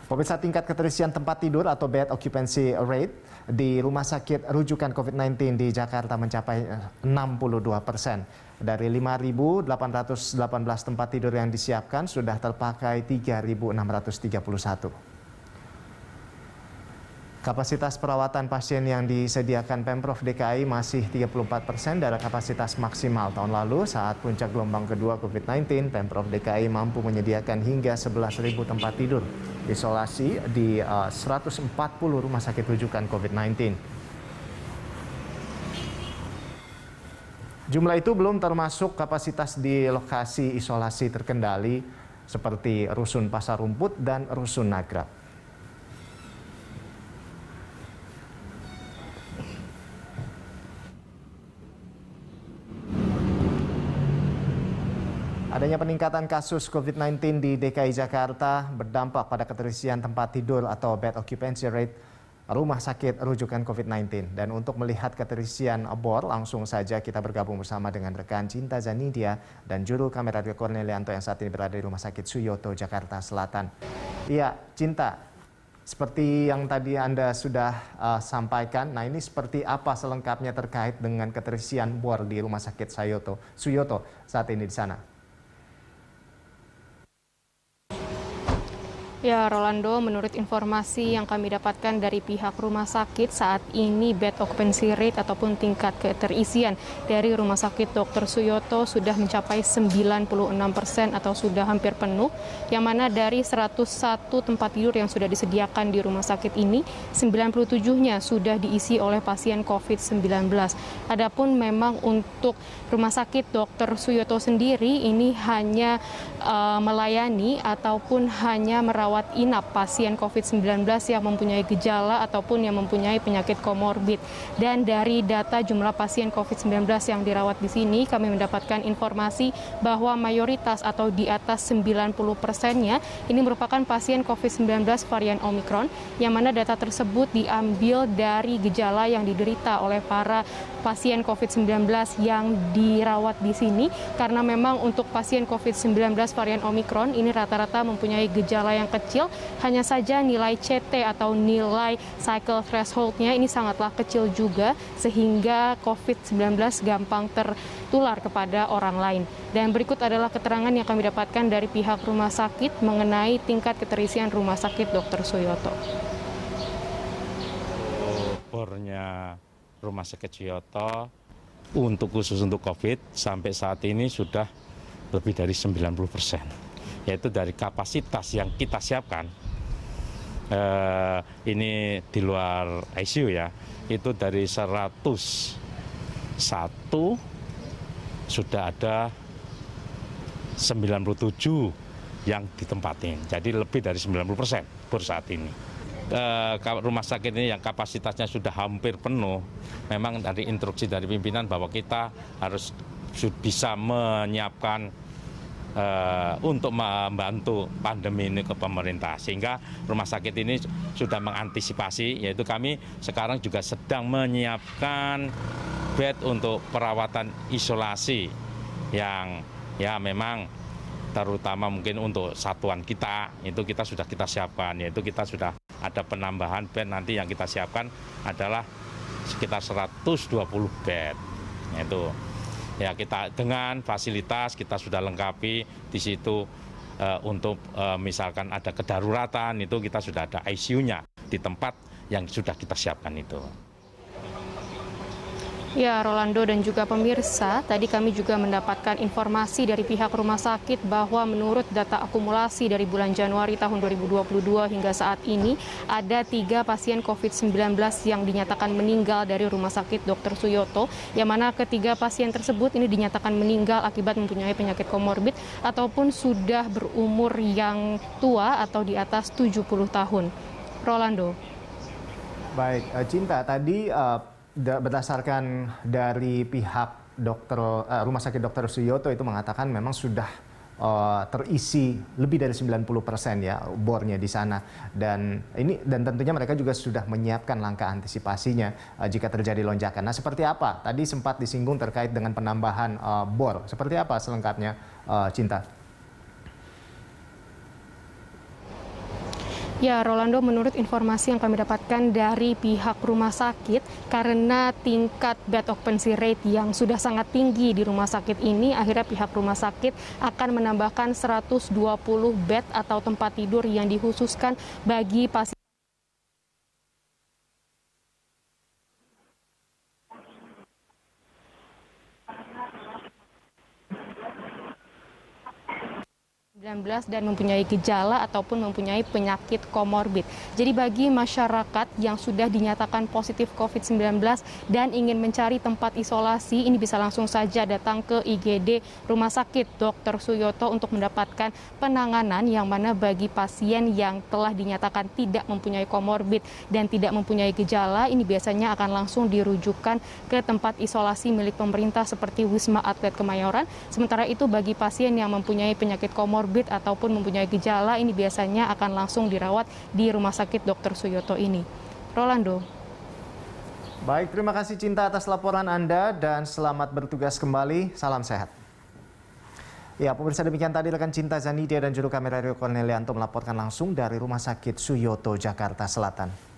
Pemirsa, tingkat keterisian tempat tidur atau bed occupancy rate di rumah sakit rujukan COVID-19 di Jakarta mencapai 62%. Dari 5.818 tempat tidur yang disiapkan, sudah terpakai 3.631. Kapasitas perawatan pasien yang disediakan Pemprov DKI masih 34% dari kapasitas maksimal tahun lalu. Saat puncak gelombang kedua COVID-19, Pemprov DKI mampu menyediakan hingga 11.000 tempat tidur isolasi di 140 rumah sakit rujukan COVID-19. Jumlah itu belum termasuk kapasitas di lokasi isolasi terkendali seperti Rusun Pasar Rumput dan Rusun Nagrag. Adanya peningkatan kasus COVID-19 di DKI Jakarta berdampak pada keterisian tempat tidur atau bed occupancy rate rumah sakit rujukan COVID-19. Dan untuk melihat keterisian BOR, langsung saja kita bergabung bersama dengan rekan Cinta Zanidia dan juru kamera Rio Cornelianto yang saat ini berada di Rumah Sakit Suyoto, Jakarta Selatan. Iya, Cinta, seperti yang tadi Anda sudah sampaikan, nah ini seperti apa selengkapnya terkait dengan keterisian BOR di Rumah Sakit Suyoto saat ini di sana? Ya, Rolando, menurut informasi yang kami dapatkan dari pihak rumah sakit, saat ini bed occupancy rate ataupun tingkat keterisian dari Rumah Sakit Dr. Suyoto sudah mencapai 96% atau sudah hampir penuh, yang mana dari 101 tempat tidur yang sudah disediakan di rumah sakit ini, 97-nya sudah diisi oleh pasien COVID-19. Adapun memang untuk Rumah Sakit Dr. Suyoto sendiri ini hanya melayani ataupun hanya merawat inap pasien COVID-19 yang mempunyai gejala ataupun yang mempunyai penyakit komorbid. Dan dari data jumlah pasien COVID-19 yang dirawat di sini, kami mendapatkan informasi bahwa mayoritas atau di atas 90%-nya ini merupakan pasien COVID-19 varian Omicron, yang mana data tersebut diambil dari gejala yang diderita oleh para pasien COVID-19 yang dirawat di sini, karena memang untuk pasien COVID-19 varian Omicron ini rata-rata mempunyai gejala yang kecil, hanya saja nilai CT atau nilai cycle threshold-nya ini sangatlah kecil juga, sehingga COVID-19 gampang tertular kepada orang lain. Dan berikut adalah keterangan yang kami dapatkan dari pihak rumah sakit mengenai tingkat keterisian Rumah Sakit Dr. Suyoto. Bornya Rumah Sakit Suyoto khusus untuk COVID sampai saat ini sudah lebih dari 90%, yaitu dari kapasitas yang kita siapkan. Ini di luar ICU ya, itu dari 101 sudah ada 97 yang ditempatin, jadi lebih dari 90% per saat ini. Rumah sakit ini yang kapasitasnya sudah hampir penuh, memang dari instruksi dari pimpinan bahwa kita harus bisa menyiapkan untuk membantu pandemi ini ke pemerintah, sehingga rumah sakit ini sudah mengantisipasi, yaitu kami sekarang juga sedang menyiapkan bed untuk perawatan isolasi yang ya memang terutama mungkin untuk satuan kita, itu kita sudah siapkan, yaitu kita sudah ada penambahan bed nanti yang kita siapkan adalah sekitar 120 bed, yaitu ya kita dengan fasilitas kita sudah lengkapi di situ. Untuk misalkan ada kedaruratan itu kita sudah ada ICU-nya di tempat yang sudah kita siapkan itu. Ya, Rolando dan juga pemirsa, tadi kami juga mendapatkan informasi dari pihak rumah sakit bahwa menurut data akumulasi dari bulan Januari tahun 2022 hingga saat ini, ada 3 pasien COVID-19 yang dinyatakan meninggal dari Rumah Sakit Dr. Suyoto, yang mana ketiga pasien tersebut ini dinyatakan meninggal akibat mempunyai penyakit komorbid ataupun sudah berumur yang tua atau di atas 70 tahun. Rolando. Baik, Cinta, tadi berdasarkan dari pihak Rumah Sakit Dr. Suyoto itu mengatakan memang sudah terisi lebih dari 90% ya bornya di sana, dan tentunya mereka juga sudah menyiapkan langkah antisipasinya jika terjadi lonjakan. Nah, seperti apa? Tadi sempat disinggung terkait dengan penambahan bor. Seperti apa selengkapnya, Cinta? Ya, Rolando, menurut informasi yang kami dapatkan dari pihak rumah sakit, karena tingkat bed occupancy rate yang sudah sangat tinggi di rumah sakit ini, akhirnya pihak rumah sakit akan menambahkan 120 bed atau tempat tidur yang dikhususkan bagi pasien. Dan mempunyai gejala ataupun mempunyai penyakit komorbid. Jadi bagi masyarakat yang sudah dinyatakan positif COVID-19 dan ingin mencari tempat isolasi, ini bisa langsung saja datang ke IGD Rumah Sakit Dr. Suyoto untuk mendapatkan penanganan yang mana bagi pasien yang telah dinyatakan tidak mempunyai komorbid dan tidak mempunyai gejala, ini biasanya akan langsung dirujukan ke tempat isolasi milik pemerintah seperti Wisma Atlet Kemayoran. Sementara itu bagi pasien yang mempunyai penyakit komorbid ataupun mempunyai gejala, ini biasanya akan langsung dirawat di Rumah Sakit Dr. Suyoto ini. Rolando. Baik, terima kasih Cinta atas laporan Anda dan selamat bertugas kembali. Salam sehat. Ya, pemirsa, demikian tadi rekan Cinta Zanidia dan juru kamera Rio Cornelianto melaporkan langsung dari Rumah Sakit Suyoto, Jakarta Selatan.